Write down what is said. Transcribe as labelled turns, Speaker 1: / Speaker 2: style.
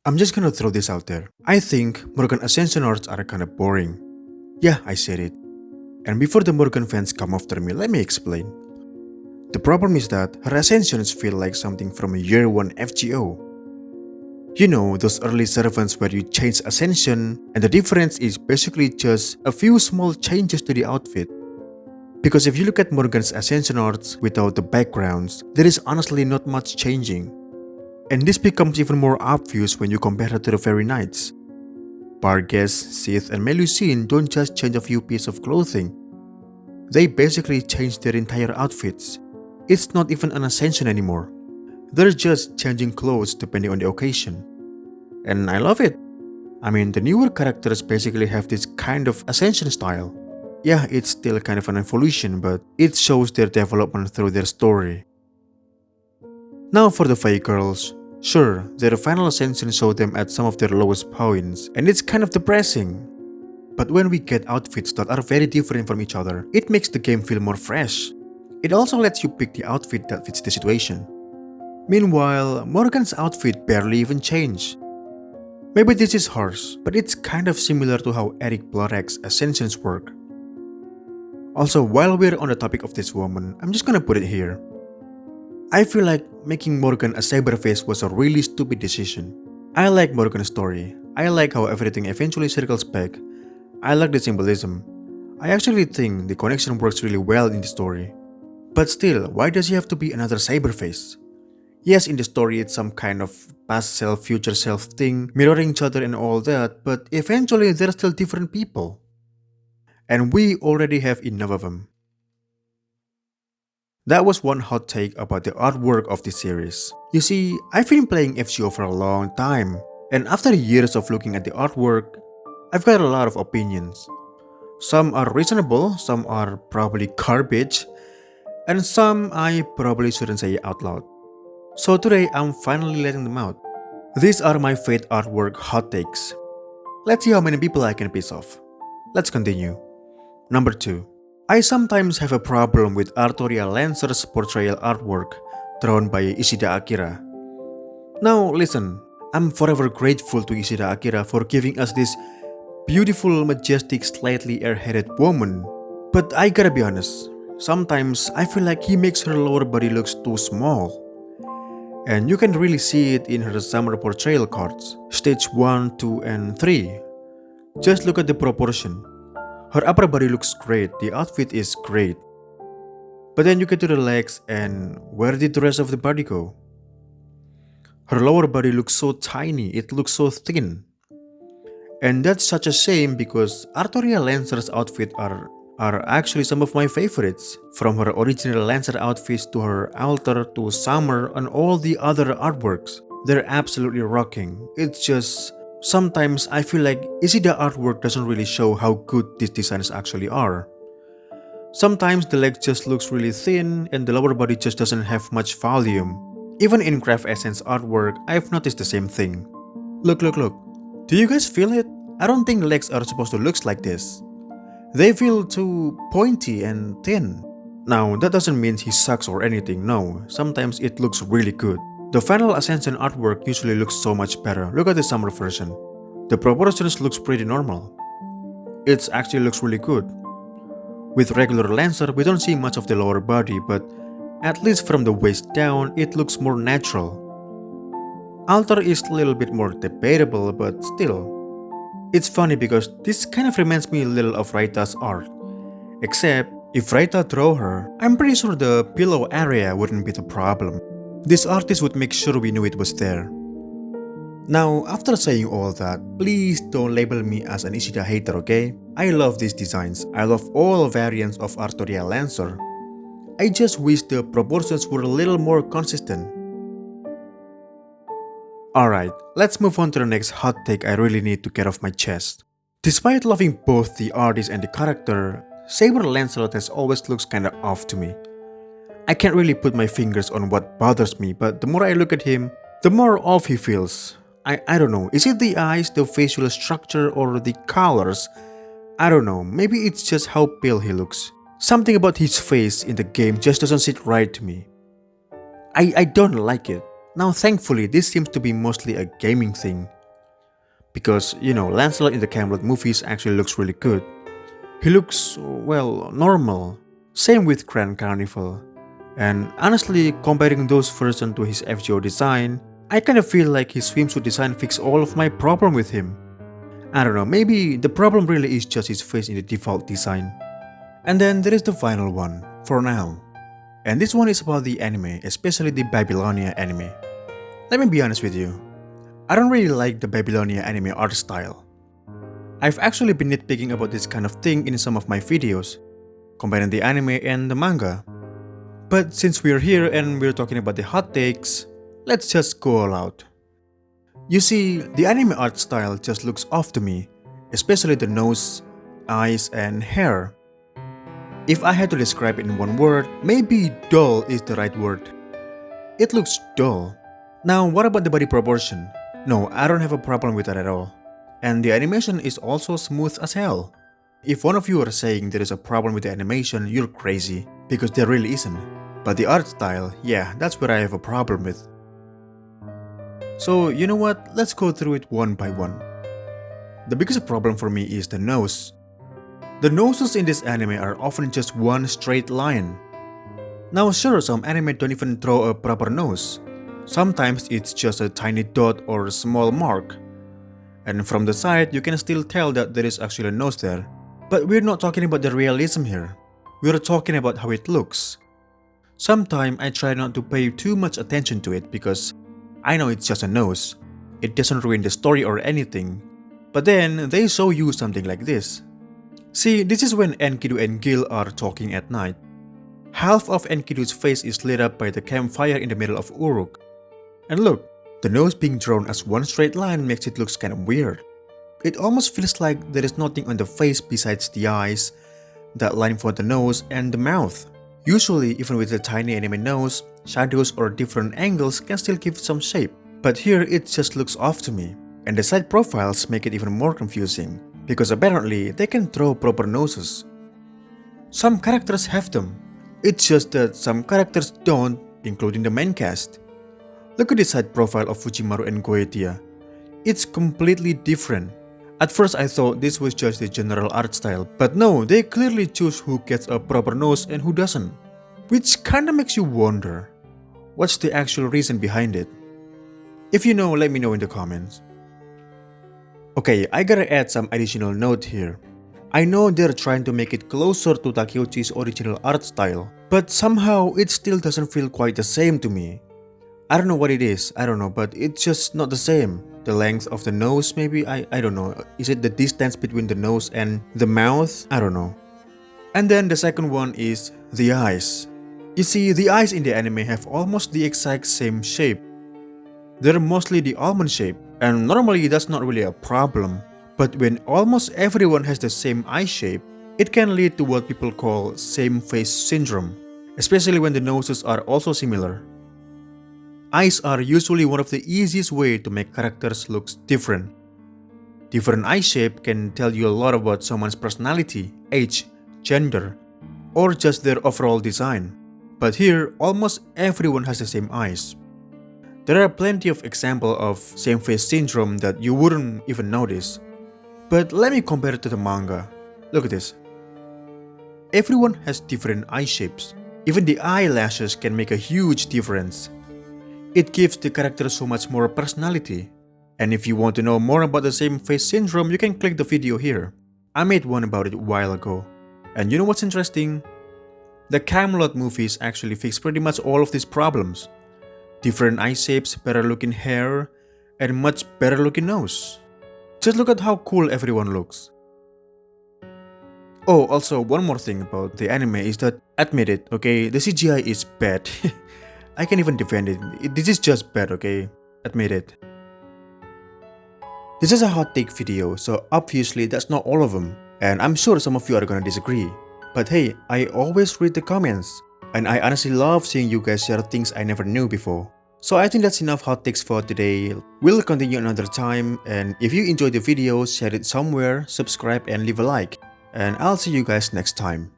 Speaker 1: I'm just gonna throw this out there. I think Morgan Ascension arts are kinda boring. Yeah, I said it. And before the Morgan fans come after me, let me explain. The problem is that her ascensions feel like something from a year 1 FGO. You know, those early servants where you change ascension and the difference is basically just a few small changes to the outfit. Because if you look at Morgan's ascension arts without the backgrounds, there is honestly not much changing. And this becomes even more obvious when you compare her to the Fairy Knights. Barges, Sith, and Melusine don't just change a few pieces of clothing. They basically change their entire outfits. It's not even an ascension anymore. They're just changing clothes depending on the occasion. And I love it. I mean, the newer characters basically have this kind of ascension style. Yeah, it's still kind of an evolution, but it shows their development through their story. Now for the Fae girls. Sure, their final ascension showed them at some of their lowest points, and it's kind of depressing. But when we get outfits that are very different from each other, it makes the game feel more fresh. It also lets you pick the outfit that fits the situation. Meanwhile, Morgan's outfit barely even changed. Maybe this is harsh, but it's kind of similar to how Eric Bloodag's ascensions work. Also, while we're on the topic of this woman, I'm just gonna put it here. I feel like making Morgan a Saberface was a really stupid decision. I like Morgan's story. I like how everything eventually circles back. I like the symbolism. I actually think the connection works really well in the story. But still, why does he have to be another Saberface? Yes, in the story it's some kind of past self, future self thing, mirroring each other and all that, but eventually they're still different people. And we already have enough of them. That was one hot take about the artwork of this series. You see, I've been playing FGO for a long time, and after years of looking at the artwork, I've got a lot of opinions. Some are reasonable, some are probably garbage, and some I probably shouldn't say out loud. So today I'm finally letting them out. These are my Fate artwork hot takes. Let's see how many people I can piss off. Let's continue. Number 2. I sometimes have a problem with Artoria Lancer's portrayal artwork drawn by Ishida Akira. Now listen, I'm forever grateful to Ishida Akira for giving us this beautiful, majestic, slightly airheaded woman. But I gotta be honest, sometimes I feel like he makes her lower body looks too small. And you can really see it in her summer portrayal cards, stage 1, 2, and 3. Just look at the proportion. Her upper body looks great, the outfit is great. But then you get to the legs and where did the rest of the body go? Her lower body looks so tiny, it looks so thin. And that's such a shame because Artoria Lancer's outfit are actually some of my favorites. From her original Lancer outfits to her altar to summer and all the other artworks. They're absolutely rocking. It's just sometimes I feel like Ishida artwork doesn't really show how good these designs actually are. Sometimes the leg just looks really thin and the lower body just doesn't have much volume. Even in Craft Essence artwork, I've noticed the same thing. Look. Do you guys feel it? I don't think legs are supposed to look like this. They feel too pointy and thin. Now, that doesn't mean he sucks or anything, no. Sometimes it looks really good. The final Ascension artwork usually looks so much better. Look at the summer version. The proportions looks pretty normal. It actually looks really good. With regular Lancer, we don't see much of the lower body, but at least from the waist down, it looks more natural. Altar is a little bit more debatable, but still. It's funny because this kind of reminds me a little of Raita's art. Except, if Raita drew her, I'm pretty sure the pillow area wouldn't be the problem. This artist would make sure we knew it was there. Now, after saying all that, please don't label me as an Ishida hater, okay? I love these designs. I love all variants of Artoria Lancer. I just wish the proportions were a little more consistent. Alright, let's move on to the next hot take I really need to get off my chest. Despite loving both the artist and the character, Saber Lancelot has always looks kinda off to me. I can't really put my fingers on what bothers me, but the more I look at him, the more off he feels. I don't know, is it the eyes, the facial structure, or the colors? I don't know, maybe it's just how pale he looks. Something about his face in the game just doesn't sit right to me. I don't like it. Now thankfully this seems to be mostly a gaming thing. Because, Lancelot in the Camelot movies actually looks really good. He looks, well, normal. Same with Grand Carnival. And honestly, comparing those versions to his FGO design, I kind of feel like his swimsuit design fixed all of my problem with him. I don't know, maybe the problem really is just his face in the default design. And then there is the final one, for now. And this one is about the anime, especially the Babylonia anime. Let me be honest with you, I don't really like the Babylonia anime art style. I've actually been nitpicking about this kind of thing in some of my videos, comparing the anime and the manga. But since we're here and we're talking about the hot takes, let's just go all out. You see, the anime art style just looks off to me, especially the nose, eyes, and hair. If I had to describe it in one word, maybe dull is the right word. It looks dull. Now, what about the body proportion? No, I don't have a problem with that at all. And the animation is also smooth as hell. If one of you are saying there is a problem with the animation, you're crazy, because there really isn't. But the art style, yeah, that's where I have a problem with. So, you know what? Let's go through it one by one. The biggest problem for me is the nose. The noses in this anime are often just one straight line. Now sure, some anime don't even throw a proper nose. Sometimes it's just a tiny dot or a small mark. And from the side, you can still tell that there is actually a nose there. But we're not talking about the realism here. We're talking about how it looks. Sometimes I try not to pay too much attention to it because I know it's just a nose. It doesn't ruin the story or anything. But then they show you something like this. See, this is when Enkidu and Gil are talking at night. Half of Enkidu's face is lit up by the campfire in the middle of Uruk. And look, the nose being drawn as one straight line makes it look kind of weird. It almost feels like there is nothing on the face besides the eyes, that line for the nose, and the mouth. Usually, even with a tiny anime nose, shadows or different angles can still give some shape. But here it just looks off to me. And the side profiles make it even more confusing, because apparently they can throw proper noses. Some characters have them. It's just that some characters don't, including the main cast. Look at the side profile of Fujimaru and Goetia. It's completely different. At first I thought this was just the general art style, but no, they clearly choose who gets a proper nose and who doesn't. Which kinda makes you wonder, what's the actual reason behind it? If you know, let me know in the comments. Okay, I gotta add some additional note here. I know they're trying to make it closer to Takeuchi's original art style, but somehow it still doesn't feel quite the same to me. I don't know what it is, I don't know, but it's just not the same. The length of the nose maybe, I don't know. Is it the distance between the nose and the mouth? I don't know. And then the second one is the eyes. You see, the eyes in the anime have almost the exact same shape. They're mostly the almond shape, and normally that's not really a problem. But when almost everyone has the same eye shape, it can lead to what people call same face syndrome, especially when the noses are also similar. Eyes are usually one of the easiest ways to make characters look different. Different eye shape can tell you a lot about someone's personality, age, gender, or just their overall design. But here, almost everyone has the same eyes. There are plenty of examples of same face syndrome that you wouldn't even notice. But let me compare it to the manga. Look at this. Everyone has different eye shapes. Even the eyelashes can make a huge difference. It gives the character so much more personality. And if you want to know more about the same face syndrome, you can click the video here. I made one about it a while ago. And you know what's interesting? The Camelot movies actually fix pretty much all of these problems. Different eye shapes, better looking hair, and much better looking nose. Just look at how cool everyone looks. Oh, also one more thing about the anime is that, admit it, okay, the CGI is bad. I can't even defend it. This is just bad, okay? Admit it. This is a hot take video, so obviously that's not all of them. And I'm sure some of you are gonna disagree. But hey, I always read the comments. And I honestly love seeing you guys share things I never knew before. So I think that's enough hot takes for today. We'll continue another time. And if you enjoyed the video, share it somewhere, subscribe and leave a like. And I'll see you guys next time.